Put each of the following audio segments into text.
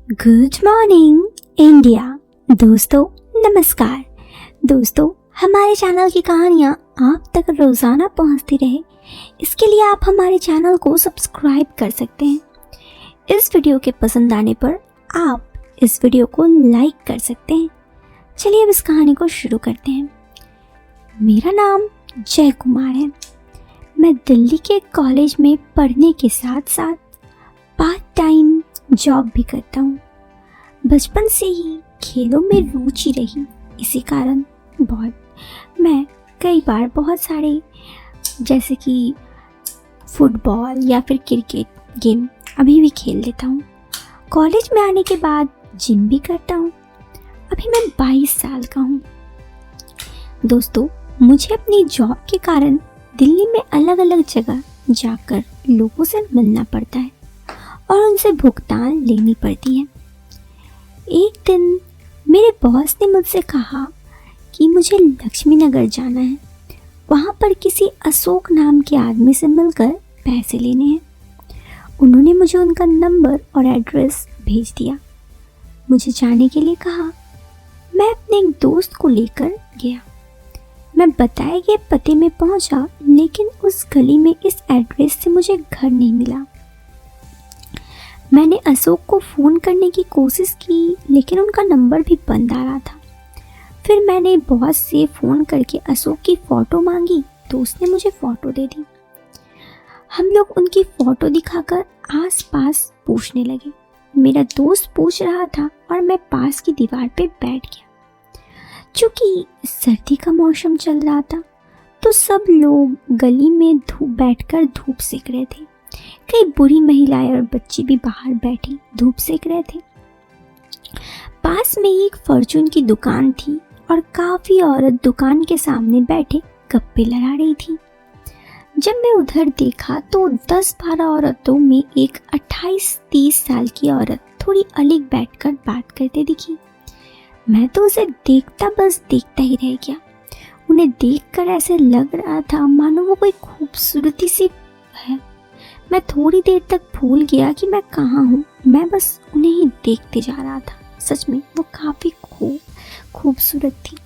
Good morning India. दोस्तों नमस्कार। दोस्तों, हमारे चैनल की कहानियाँ आप तक रोज़ाना पहुँचती रहे, इसके लिए आप हमारे चैनल को सब्सक्राइब कर सकते हैं। इस वीडियो के पसंद आने पर आप इस वीडियो को लाइक कर सकते हैं। चलिए अब इस कहानी को शुरू करते हैं। मेरा नाम जय कुमार है। मैं दिल्ली के कॉलेज में पढ़ने के साथ साथ पार्ट टाइम जॉब भी करता हूँ। बचपन से ही खेलों में रुचि रही, इसी कारण मैं कई बार बहुत सारे जैसे कि फुटबॉल या फिर क्रिकेट गेम अभी भी खेल लेता हूँ। कॉलेज में आने के बाद जिम भी करता हूँ। अभी मैं 22 साल का हूँ। दोस्तों, मुझे अपनी जॉब के कारण दिल्ली में अलग अलग जगह जाकर लोगों से मिलना पड़ता है और उनसे भुगतान लेनी पड़ती है। एक दिन मेरे बॉस ने मुझसे कहा कि मुझे लक्ष्मी नगर जाना है, वहाँ पर किसी अशोक नाम के आदमी से मिलकर पैसे लेने हैं। उन्होंने मुझे उनका नंबर और एड्रेस भेज दिया। मुझे जाने के लिए कहा। मैं अपने एक दोस्त को लेकर गया। मैं बताए गए पते में पहुंचा, लेकिन उस गली में इस एड्रेस से मुझे घर नहीं मिला। मैंने अशोक को फ़ोन करने की कोशिश की, लेकिन उनका नंबर भी बंद आ रहा था। फिर मैंने बॉस से फ़ोन करके अशोक की फ़ोटो मांगी तो उसने मुझे फ़ोटो दे दी। हम लोग उनकी फ़ोटो दिखाकर आसपास पूछने लगे। मेरा दोस्त पूछ रहा था और मैं पास की दीवार पे बैठ गया। चूँकि सर्दी का मौसम चल रहा था तो सब लोग गली में बैठकर धूप सेक रहे थे। कई बुरी महिलाएं और बच्चे भी बाहर बैठी धूप सेक रहे थे। पास में एक फॉर्चून की दुकान थी और काफी औरत दुकान के सामने बैठे गप्पे लड़ा रही थी। जब मैं उधर देखा तो 10-12 औरतों में एक 28-30 साल की औरत थोड़ी अलग बैठकर बात करते दिखी। मैं तो उसे बस देखता ही रह गया। उन्हें देखकर ऐसे लग रहा था मानो वो कोई खूबसूरती सी है। मैं थोड़ी देर तक भूल गया कि मैं कहाँ हूँ। मैं बस उन्हें ही देखते जा रहा था। सच में वो काफ़ी खूबसूरत थी।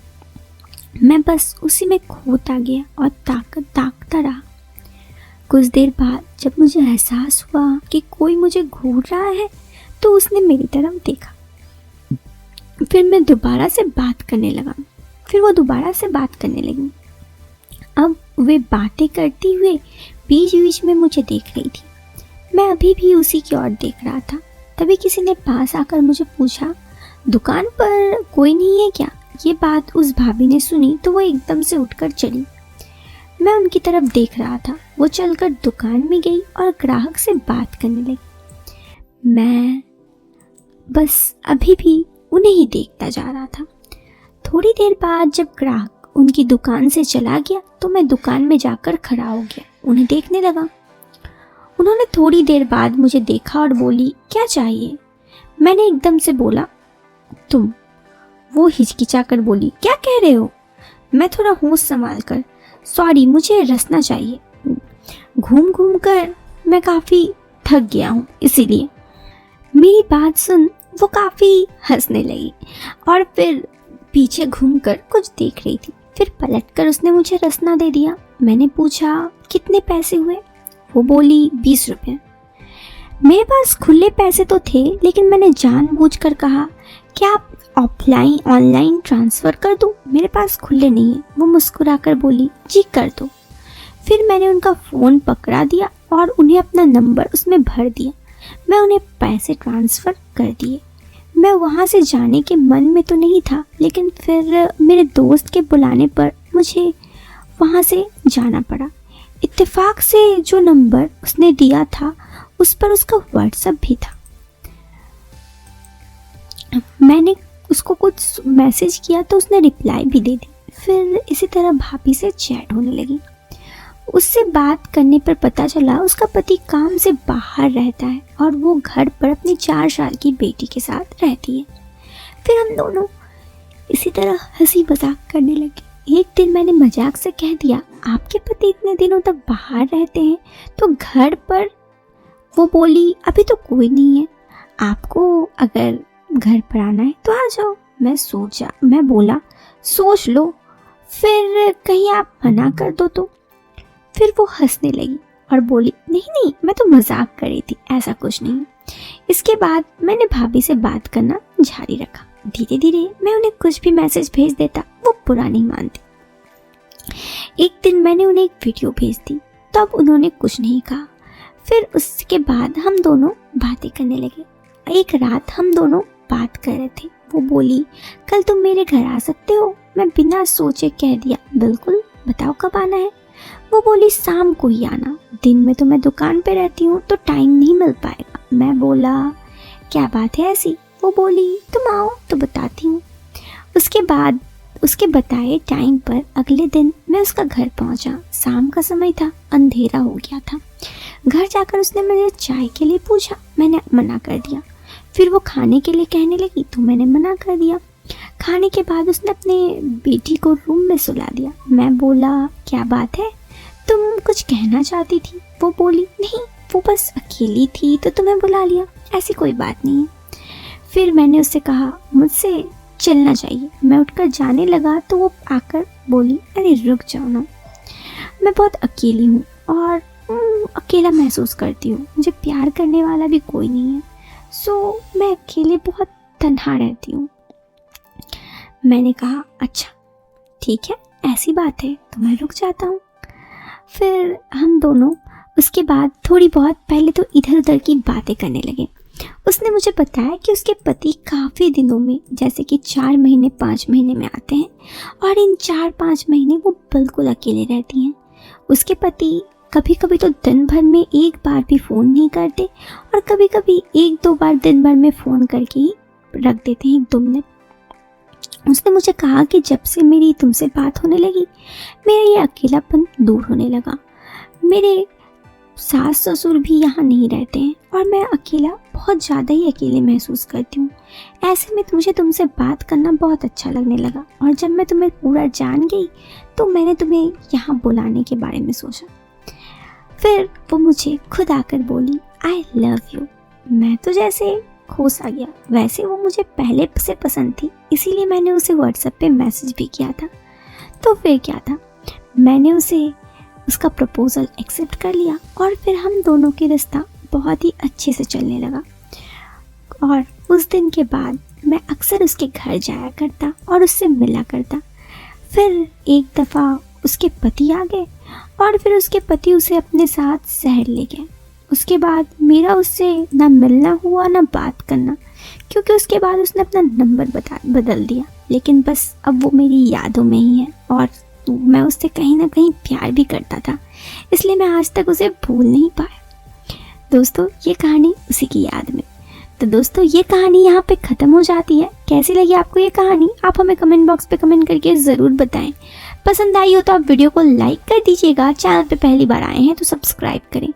मैं बस उसी में खोता गया और ताकता रहा। कुछ देर बाद जब मुझे एहसास हुआ कि कोई मुझे घूर रहा है तो उसने मेरी तरफ देखा। फिर वो दोबारा से बात करने लगी। अब वे बातें करती हुए बीच बीच में मुझे देख रही थी। मैं अभी भी उसी की ओर देख रहा था। तभी किसी ने पास आकर मुझे पूछा, दुकान पर कोई नहीं है क्या? ये बात उस भाभी ने सुनी तो वो एकदम से उठकर चली। मैं उनकी तरफ देख रहा था। वो चलकर दुकान में गई और ग्राहक से बात करने लगी। मैं बस अभी भी उन्हें ही देखता जा रहा था। थोड़ी देर बाद जब ग्राहक उनकी दुकान से चला गया तो मैं दुकान में जाकर खड़ा हो गया, उन्हें देखने लगा। उन्होंने थोड़ी देर बाद मुझे देखा और बोली, क्या चाहिए? मैंने एकदम से बोला, तुम। वो हिचकिचा कर बोली, क्या कह रहे हो? मैं थोड़ा होश संभाल कर, सॉरी, मुझे रसना चाहिए। घूम घूम कर मैं काफ़ी थक गया हूँ, इसीलिए। मेरी बात सुन वो काफ़ी हंसने लगी और फिर पीछे घूमकर कुछ देख रही थी। फिर पलटकर उसने मुझे रसना दे दिया। मैंने पूछा, कितने पैसे हुए? वो बोली, 20 रुपये। मेरे पास खुले पैसे तो थे, लेकिन मैंने जानबूझकर कहा, क्या आप ऑनलाइन ट्रांसफ़र कर दूँ? मेरे पास खुले नहीं है। वो मुस्कुराकर बोली, जी कर दो। फिर मैंने उनका फ़ोन पकड़ा दिया और उन्हें अपना नंबर उसमें भर दिया। मैं उन्हें पैसे ट्रांसफ़र कर दिए। मैं वहाँ से जाने के मन में तो नहीं था, लेकिन फिर मेरे दोस्त के बुलाने पर मुझे वहाँ से जाना पड़ा। इत्तेफाक से जो नंबर उसने दिया था उस पर उसका व्हाट्सएप भी था। मैंने उसको कुछ मैसेज किया तो उसने रिप्लाई भी दे दी। फिर इसी तरह भाभी से चैट होने लगी। उससे बात करने पर पता चला उसका पति काम से बाहर रहता है और वो घर पर अपनी 4 साल की बेटी के साथ रहती है। फिर हम दोनों इसी तरह हंसी मजाक करने लगे। एक दिन मैंने मजाक से कह दिया, आपके पति इतने दिनों तक बाहर रहते हैं तो घर पर? वो बोली, अभी तो कोई नहीं है। आपको अगर घर पर आना है तो आ जाओ। मैं बोला सोच लो, फिर कहीं आप मना कर दो तो। फिर वो हंसने लगी और बोली नहीं मैं तो मजाक कर रही थी, ऐसा कुछ नहीं। इसके बाद मैंने भाभी से बात करना जारी रखा। धीरे धीरे मैं उन्हें कुछ भी मैसेज भेज देता, वो बुरा नहीं मानती। एक दिन मैंने उन्हें एक वीडियो भेज दी, तब उन्होंने कुछ नहीं कहा। फिर उसके बाद हम दोनों बातें करने लगे। एक रात हम दोनों बात कर रहे थे। वो बोली कल तुम मेरे घर आ सकते हो? मैं बिना सोचे कह दिया बिल्कुल, बताओ कब आना है? वो बोली शाम को ही आना, दिन में तो मैं दुकान पे रहती हूँ तो टाइम नहीं मिल पाएगा। मैं बोला क्या बात है ऐसी? वो बोली तुम आओ तो बताती हूँ। उसके बताए टाइम पर अगले दिन मैं उसका घर पहुँचा। शाम का समय था, अंधेरा हो गया था। घर जाकर उसने मुझे चाय के लिए पूछा, मैंने मना कर दिया। फिर वो खाने के लिए कहने लगी तो मैंने मना कर दिया। खाने के बाद उसने अपने बेटी को रूम में सुला दिया। मैं बोला क्या बात है, तुम कुछ कहना चाहती थी? वो बोली नहीं, वो बस अकेली थी तो तुम्हें बुला लिया, ऐसी कोई बात नहीं है। फिर मैंने उससे कहा मुझसे चलना चाहिए। मैं उठकर जाने लगा तो वो आकर बोली अरे रुक जाओ ना, मैं बहुत अकेली हूँ और अकेला महसूस करती हूँ, मुझे प्यार करने वाला भी कोई नहीं है, सो मैं अकेले बहुत तन्हा रहती हूँ। मैंने कहा अच्छा ठीक है, ऐसी बात है तो मैं रुक जाता हूँ। फिर हम दोनों उसके बाद थोड़ी बहुत पहले तो इधर उधर की बातें करने लगे। उसने मुझे बताया कि उसके पति काफ़ी दिनों में, जैसे कि 4 महीने 5 महीने में आते हैं और इन 4-5 महीने वो बिल्कुल अकेले रहती हैं। उसके पति कभी कभी तो दिन भर में एक बार भी फ़ोन नहीं करते और कभी कभी 1-2 बार दिन भर में फ़ोन करके ही रख देते हैं 1-2 मिनट। उसने मुझे कहा कि जब से मेरी तुमसे बात होने लगी मेरा ये अकेलापन दूर होने लगा। मेरे सास ससुर भी यहाँ नहीं रहते हैं और मैं अकेला, बहुत ज़्यादा ही अकेले महसूस करती हूँ। ऐसे में मुझे तुमसे बात करना बहुत अच्छा लगने लगा और जब मैं तुम्हें पूरा जान गई तो मैंने तुम्हें यहाँ बुलाने के बारे में सोचा। फिर वो मुझे खुद आकर बोली आई लव यू। मैं तो जैसे खोस आ गया। वैसे वो मुझे पहले से पसंद थी, इसीलिए मैंने उसे व्हाट्सएप पे मैसेज भी किया था। तो फिर क्या था, मैंने उसका प्रपोज़ल एक्सेप्ट कर लिया और फिर हम दोनों की रिश्ता बहुत ही अच्छे से चलने लगा। और उस दिन के बाद मैं अक्सर उसके घर जाया करता और उससे मिला करता। फिर एक दफ़ा उसके पति आ गए और फिर उसके पति उसे अपने साथ शहर ले गए। उसके बाद मेरा उससे ना मिलना हुआ ना बात करना, क्योंकि उसके बाद उसने अपना नंबर बदल दिया। लेकिन बस अब वो मेरी यादों में ही है और मैं उससे कहीं ना कहीं प्यार भी करता था, इसलिए मैं आज तक उसे भूल नहीं पाया। दोस्तों ये कहानी उसी की याद में। तो दोस्तों ये कहानी यहाँ पे ख़त्म हो जाती है। कैसी लगी आपको ये कहानी, आप हमें कमेंट बॉक्स पे कमेंट करके ज़रूर बताएं। पसंद आई हो तो आप वीडियो को लाइक कर दीजिएगा। चैनल पे पहली बार आए हैं तो सब्सक्राइब करें।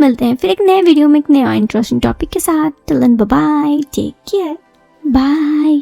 मिलते हैं फिर एक नए वीडियो में एक नया इंटरेस्टिंग टॉपिक के साथ। Till then bye bye, take care, bye.